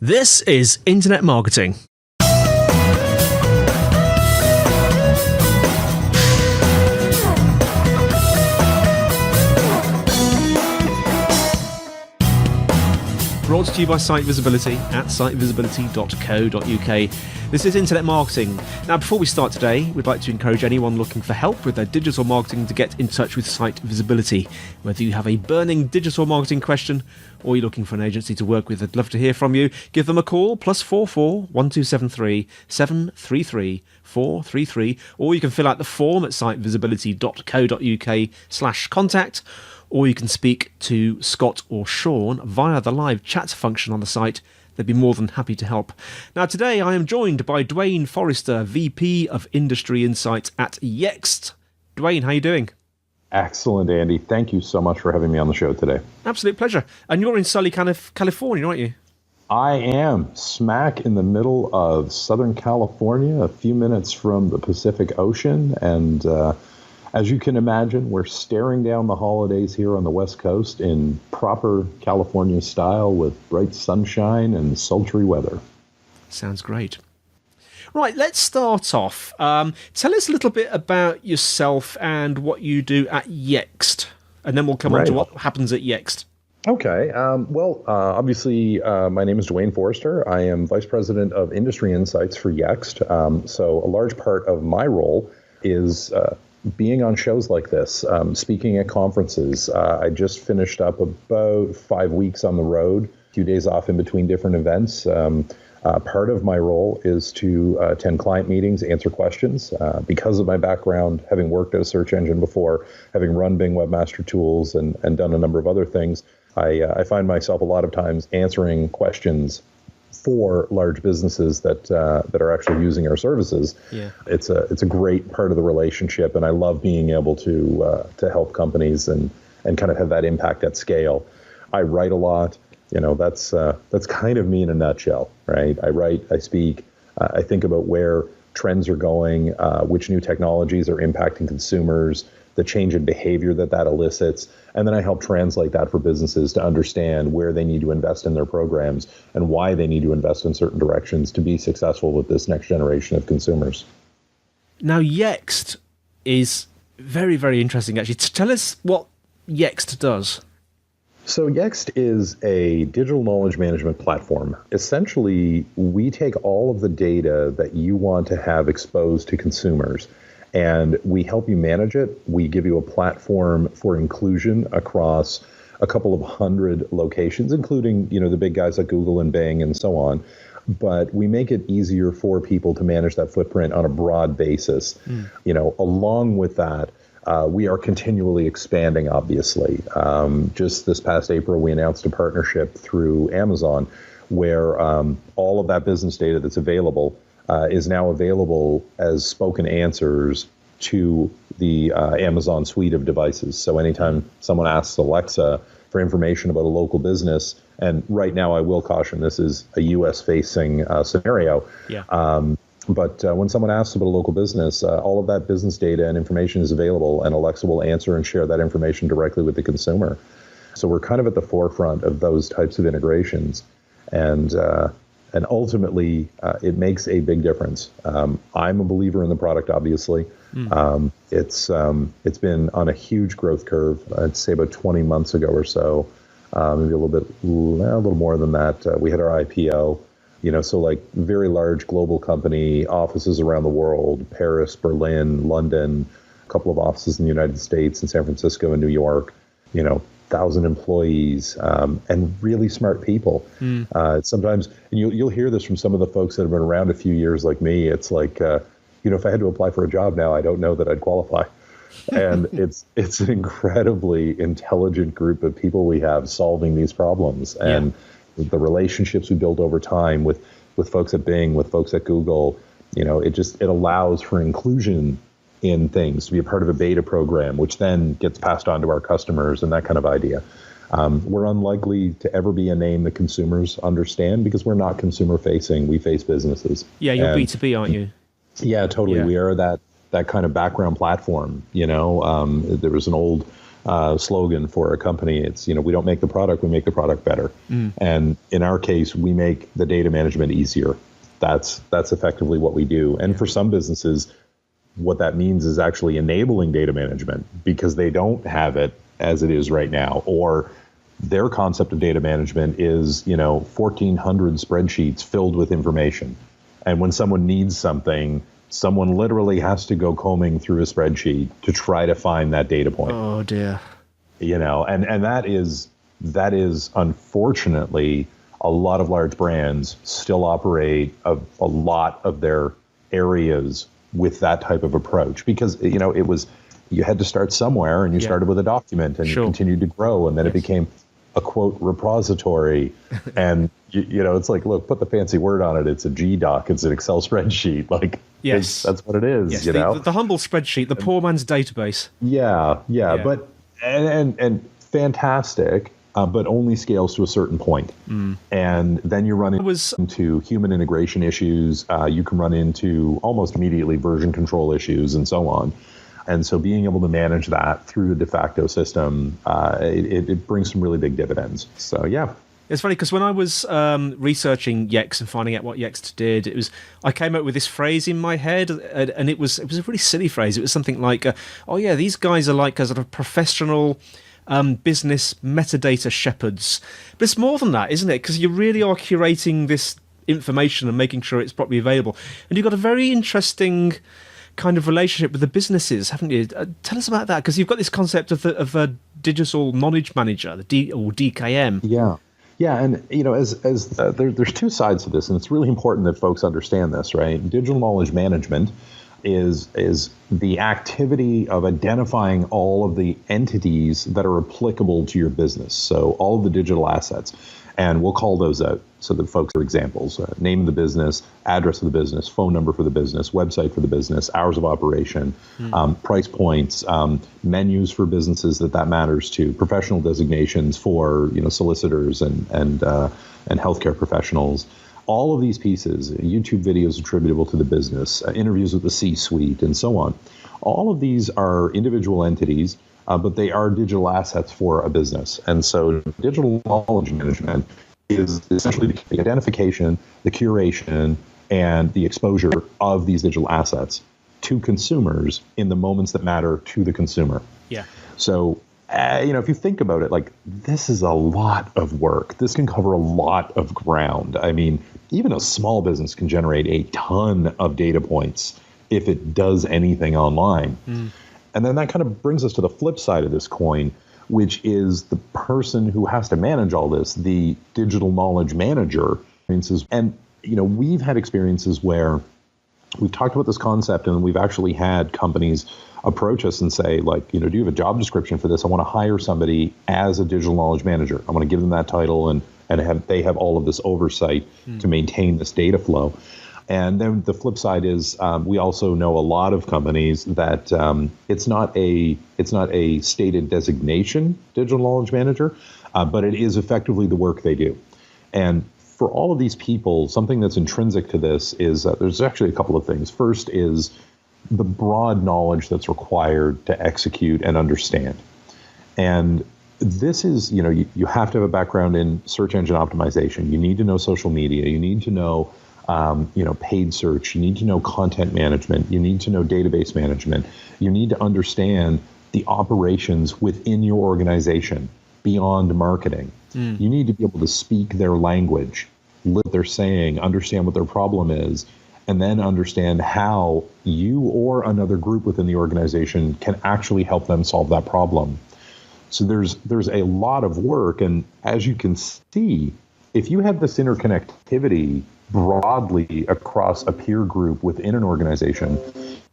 This is Internet Marketing. Brought to you by SiteVisibility at sitevisibility.co.uk. This is Internet Marketing. Now, before we start today, we'd like to encourage anyone looking for help with their digital marketing to get in touch with SiteVisibility. Whether you have a burning digital marketing question or you're looking for an agency to work with, I'd love to hear from you. Give them a call, +44 1273 733 433, or you can fill out the form at sitevisibility.co.uk/contact. Or you can speak to Scott or Sean via the live chat function on the site. They'd be more than happy to help. Now, today I am joined by Duane Forrester, VP of Industry Insights at Yext. Duane, how are you doing? Excellent, Andy. Thank you so much for having me on the show today. Absolute pleasure. And you're in sunny California, aren't you? I am smack in the middle of Southern California, a few minutes from the Pacific Ocean, and as you can imagine, we're staring down the holidays here on the West Coast in proper California style with bright sunshine and sultry weather. Sounds great. Right, let's start off. Tell us a little bit about yourself and what you do at Yext, and then we'll come on to what happens at Yext. Okay. Obviously, my name is Duane Forrester. I am Vice President of Industry Insights for Yext. So a large part of my role is being on shows like this, speaking at conferences. I just finished up about 5 weeks on the road, a few days off in between different events. Part of my role is to attend client meetings, answer questions. Because of my background, having worked at a search engine before, having run Bing Webmaster Tools and done a number of other things, I find myself a lot of times answering questions for large businesses that are actually using our services. Yeah. It's a great part of the relationship, and I love being able to help companies and kind of have that impact at scale. I write a lot. That's kind of me in a nutshell, right? I write, I speak, I think about where trends are going, which new technologies are impacting consumers, the change in behavior that elicits, and then I help translate that for businesses to understand where they need to invest in their programs and why they need to invest in certain directions to be successful with this next generation of consumers. Now, Yext is very, very interesting, actually. Tell us what Yext does. So Yext is a digital knowledge management platform. Essentially, we take all of the data that you want to have exposed to consumers, and we help you manage it. We give you a platform for inclusion across a couple of hundred locations, including, the big guys like Google and Bing and so on. But we make it easier for people to manage that footprint on a broad basis. Along with that, we are continually expanding, obviously. Just this past April, we announced a partnership through Amazon where all of that business data that's available is now available as spoken answers to the Amazon suite of devices. So anytime someone asks Alexa for information about a local business, and right now I will caution this is a US-facing scenario, but when someone asks about a local business, all of that business data and information is available, and Alexa will answer and share that information directly with the consumer. So we're kind of at the forefront of those types of integrations. And ultimately, it makes a big difference. I'm a believer in the product, obviously. It's been on a huge growth curve. I'd say about 20 months ago or so, maybe a little more than that. We had our IPO. So like very large global company, offices around the world, Paris, Berlin, London, a couple of offices in the United States, in San Francisco and New York. 1,000 employees, and really smart people. Sometimes, and you'll hear this from some of the folks that have been around a few years like me, it's like, if I had to apply for a job now, I don't know that I'd qualify. And it's an incredibly intelligent group of people we have solving these problems. And the relationships we build over time with folks at Bing, with folks at Google, it allows for inclusion in things, to be a part of a beta program, which then gets passed on to our customers and that kind of idea. We're unlikely to ever be a name that consumers understand because we're not consumer facing. We face businesses. Yeah, you're B2B, aren't you? Yeah, totally. Yeah. We are that kind of background platform. There was an old slogan for a company. It's, we don't make the product, we make the product better. And in our case, we make the data management easier. That's effectively what we do. And for some businesses, what that means is actually enabling data management because they don't have it as it is right now, or their concept of data management is, 1,400 spreadsheets filled with information. And when someone needs something, someone literally has to go combing through a spreadsheet to try to find that data point. Oh dear. And that is unfortunately, a lot of large brands still operate a lot of their areas with that type of approach because, you had to start somewhere and you started with a document and you continued to grow. And then it became a quote repository. And, it's like, look, put the fancy word on it. It's a GDoc. It's an Excel spreadsheet. Like, yes, that's what it is, yes, the humble spreadsheet, the poor man's database. Yeah. But, and fantastic. But only scales to a certain point. And then you run into human integration issues. You can run into almost immediately version control issues and so on. And so being able to manage that through a de facto system, it brings some really big dividends. So, yeah. It's funny because when I was researching Yext and finding out what Yext did, I came up with this phrase in my head, and it was a really silly phrase. It was something like, these guys are like a sort of professional business metadata shepherds. But it's more than that, isn't it? Because you really are curating this information and making sure it's properly available. And you've got a very interesting kind of relationship with the businesses, haven't you? Tell us about that, because you've got this concept of a digital knowledge manager, or DKM. Yeah, and there's two sides to this, and it's really important that folks understand this, right? Digital knowledge management is the activity of identifying all of the entities that are applicable to your business. So all of the digital assets, and we'll call those out so that folks are examples: name of the business, address of the business, phone number for the business, website for the business, hours of operation, price points, menus for businesses that matters to, professional designations for solicitors and healthcare professionals. All of these pieces, YouTube videos attributable to the business, interviews with the C-suite, and so on. All of these are individual entities, but they are digital assets for a business. And so digital knowledge management is essentially the identification, the curation, and the exposure of these digital assets to consumers in the moments that matter to the consumer. Yeah. So, if you think about it, like, this is a lot of work. This can cover a lot of ground. I mean, even a small business can generate a ton of data points if it does anything online. And then that kind of brings us to the flip side of this coin, which is the person who has to manage all this, the digital knowledge manager. And, we've had experiences where we've talked about this concept and we've actually had companies approach us and say, like, do you have a job description for this? I want to hire somebody as a digital knowledge manager. I want to give them that title and they have all of this oversight to maintain this data flow. And then the flip side is we also know a lot of companies that it's not a stated designation, digital knowledge manager, but it is effectively the work they do. And for all of these people, something that's intrinsic to this is there's actually a couple of things. First is the broad knowledge that's required to execute and understand. And this is, you have to have a background in search engine optimization. You need to know social media. You need to know, paid search. You need to know content management. You need to know database management. You need to understand the operations within your organization beyond marketing. You need to be able to speak their language, live what they're saying, understand what their problem is, and then understand how you or another group within the organization can actually help them solve that problem. So there's a lot of work. And as you can see, if you have this interconnectivity broadly across a peer group within an organization,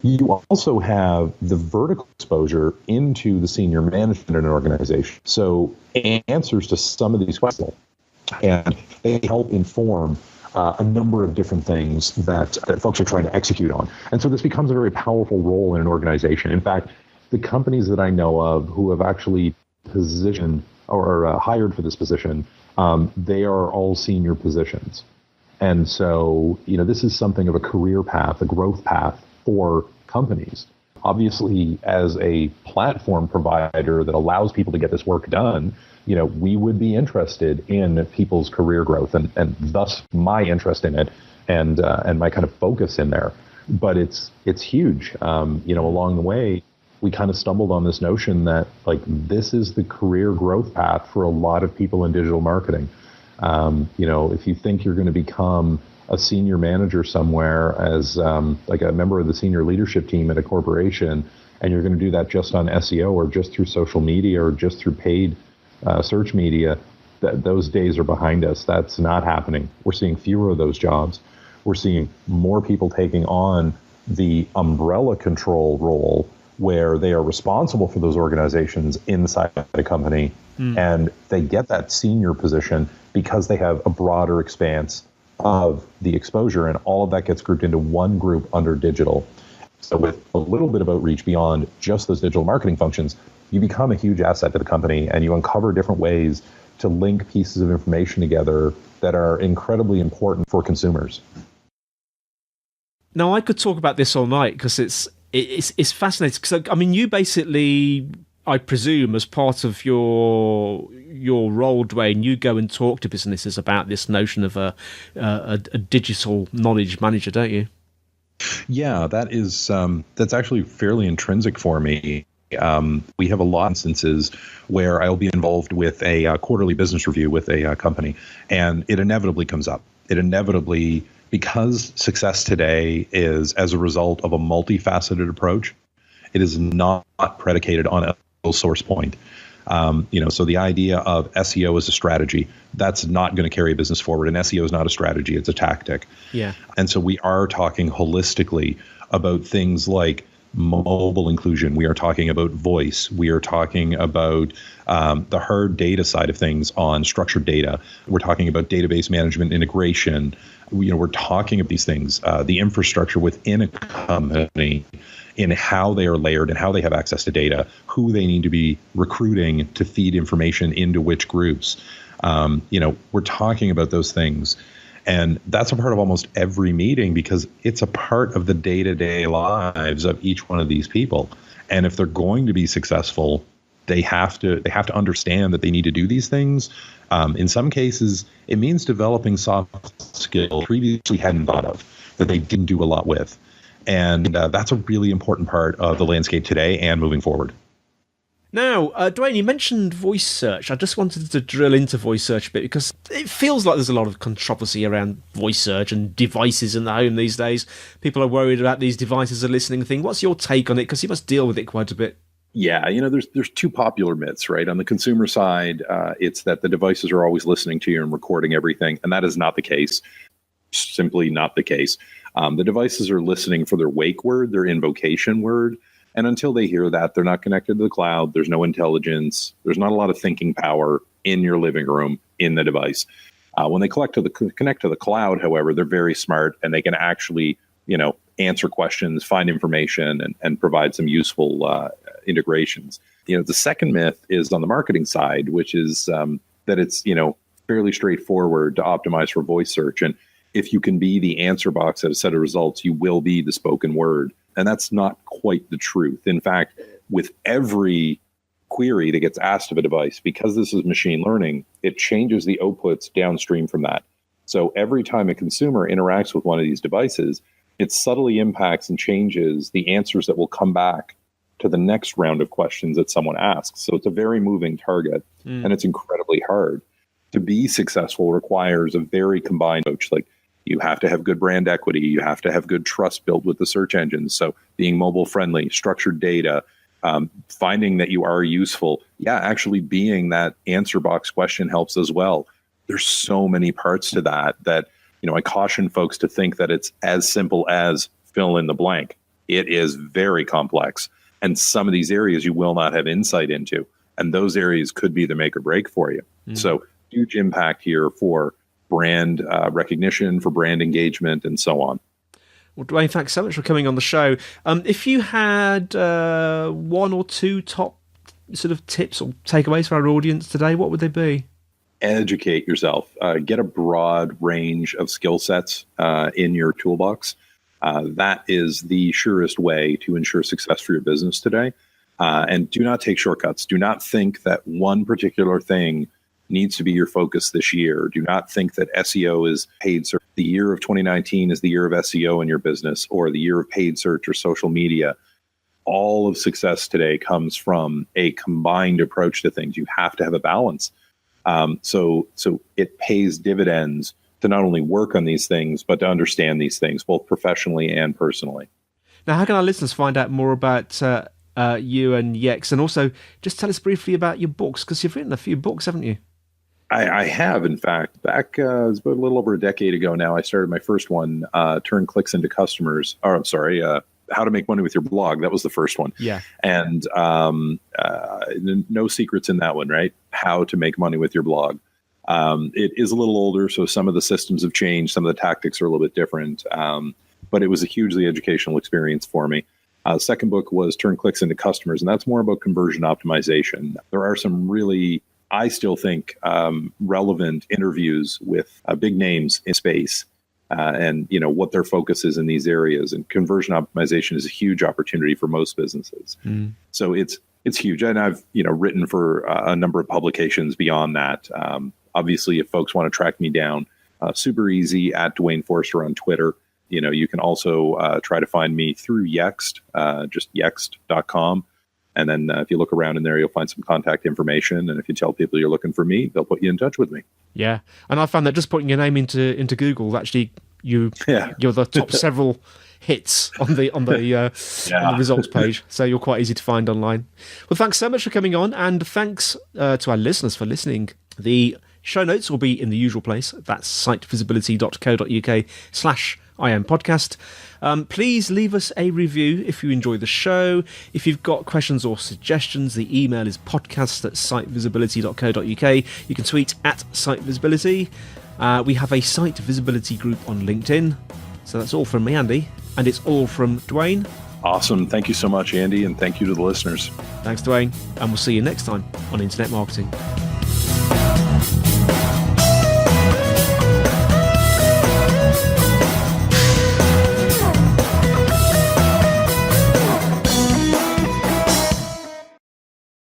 you also have the vertical exposure into the senior management in an organization. So answers to some of these questions, and they help inform a number of different things that folks are trying to execute on. And so this becomes a very powerful role in an organization. In fact, the companies that I know of who have actually positioned or hired for this position, they are all senior positions. And so, this is something of a career path, a growth path for companies. Obviously, as a platform provider that allows people to get this work done, we would be interested in people's career growth and thus my interest in it and my kind of focus in there. But it's huge. Along the way, we kind of stumbled on this notion that this is the career growth path for a lot of people in digital marketing. If you think you're going to become a senior manager somewhere as a member of the senior leadership team at a corporation, and you're going to do that just on SEO or just through social media or just through paid search media, those days are behind us. That's not happening. We're seeing fewer of those jobs. We're seeing more people taking on the umbrella control role where they are responsible for those organizations inside a company, and they get that senior position because they have a broader expanse of the exposure, and all of that gets grouped into one group under digital. So with a little bit of outreach beyond just those digital marketing functions, you become a huge asset to the company, and you uncover different ways to link pieces of information together that are incredibly important for consumers. Now, I could talk about this all night because it's fascinating. So, I mean, you basically, I presume, as part of your role, Duane, you go and talk to businesses about this notion of a digital knowledge manager, don't you? Yeah, that's actually fairly intrinsic for me. We have a lot of instances where I'll be involved with a quarterly business review with a company, and it inevitably comes up. Because success today is as a result of a multifaceted approach, it is not predicated on a single source point. So the idea of SEO as a strategy, that's not going to carry a business forward. And SEO is not a strategy, it's a tactic. Yeah. And so we are talking holistically about things like mobile inclusion. We are talking about voice. We are talking about the hard data side of things on structured data. We're talking about database management integration. We're talking of these things, the infrastructure within a company, in how they are layered and how they have access to data, who they need to be recruiting to feed information into which groups. We're talking about those things. And that's a part of almost every meeting because it's a part of the day-to-day lives of each one of these people. And if they're going to be successful, they have to understand that they need to do these things. In some cases, it means developing soft skills previously hadn't thought of, that they didn't do a lot with. And that's a really important part of the landscape today and moving forward. Now, Duane, you mentioned voice search. I just wanted to drill into voice search a bit because it feels like there's a lot of controversy around voice search and devices in the home these days. People are worried about these devices are listening thing. What's your take on it? Because you must deal with it quite a bit. Yeah, there's two popular myths, right? On the consumer side, it's that the devices are always listening to you and recording everything, and that is not the case. Simply not the case. The devices are listening for their wake word, their invocation word, and until they hear that, they're not connected to the cloud. There's no intelligence. There's not a lot of thinking power in your living room in the device. When they connect to the cloud, however, they're very smart and they can actually, answer questions, find information, and provide some useful integrations. The second myth is on the marketing side, which is that it's fairly straightforward to optimize for voice search, and if you can be the answer box at a set of results, you will be the spoken word. And that's not quite the truth. In fact, with every query that gets asked of a device, because this is machine learning, it changes the outputs downstream from that. So every time a consumer interacts with one of these devices, it subtly impacts and changes the answers that will come back to the next round of questions that someone asks. So it's a very moving target, and it's incredibly hard. To be successful requires a very combined approach. Like, you have to have good brand equity. You have to have good trust built with the search engines. So being mobile friendly, structured data, finding that you are useful. Yeah, actually being that answer box question helps as well. There's so many parts to that I caution folks to think that it's as simple as fill in the blank. It is very complex. And some of these areas you will not have insight into. And those areas could be the make or break for you. So huge impact here for brand recognition, for brand engagement, and so on. Well, Duane, thanks so much for coming on the show. If you had one or two top sort of tips or takeaways for our audience today, what would they be? Educate yourself. Get a broad range of skill sets in your toolbox. That is the surest way to ensure success for your business today. And do not take shortcuts. Do not think that one particular thing needs to be your focus this year. Do not think that SEO is paid search. The year of 2019 is the year of SEO in your business, or the year of paid search or social media. All of success today comes from a combined approach to things. You have to have a balance. So it pays dividends to not only work on these things, but to understand these things, both professionally and personally. Now, how can our listeners find out more about you and Yext? And also, just tell us briefly about your books, because you've written a few books, haven't you? I have, in fact. Back it was a little over a decade ago now, I started my first one, Turn Clicks into Customers. Or I'm sorry, How to Make Money with Your Blog. That was the first one. Yeah. And no secrets in that one, right? How to make money with your blog. It is a little older, so some of the systems have changed. Some of the tactics are a little bit different. But it was a hugely educational experience for me. The second book was Turn Clicks into Customers, and that's more about conversion optimization. There are some really, I still think, relevant interviews with big names in space, and what their focus is in these areas. And conversion optimization is a huge opportunity for most businesses. So it's huge, and I've written for a number of publications beyond that. Obviously, if folks want to track me down, super easy at Duane Forrester on Twitter. You can also try to find me through Yext, just yext.com. And then if you look around in there, you'll find some contact information. And if you tell people you're looking for me, they'll put you in touch with me. Yeah. And I found that just putting your name into Google, actually, you're the top several hits on the results page. So you're quite easy to find online. Well, thanks so much for coming on. And thanks to our listeners for listening. The show notes will be in the usual place. That's sitevisibility.co.uk/IM podcast. Please leave us a review if you enjoy the show. If you've got questions or suggestions, the email is podcast@sitevisibility.co.uk. You can tweet at SiteVisibility. We have a Site Visibility group on LinkedIn. So that's all from me, Andy, and it's all from Duane. Awesome. Thank you so much, Andy, and thank you to the listeners. Thanks, Duane, and we'll see you next time on Internet Marketing.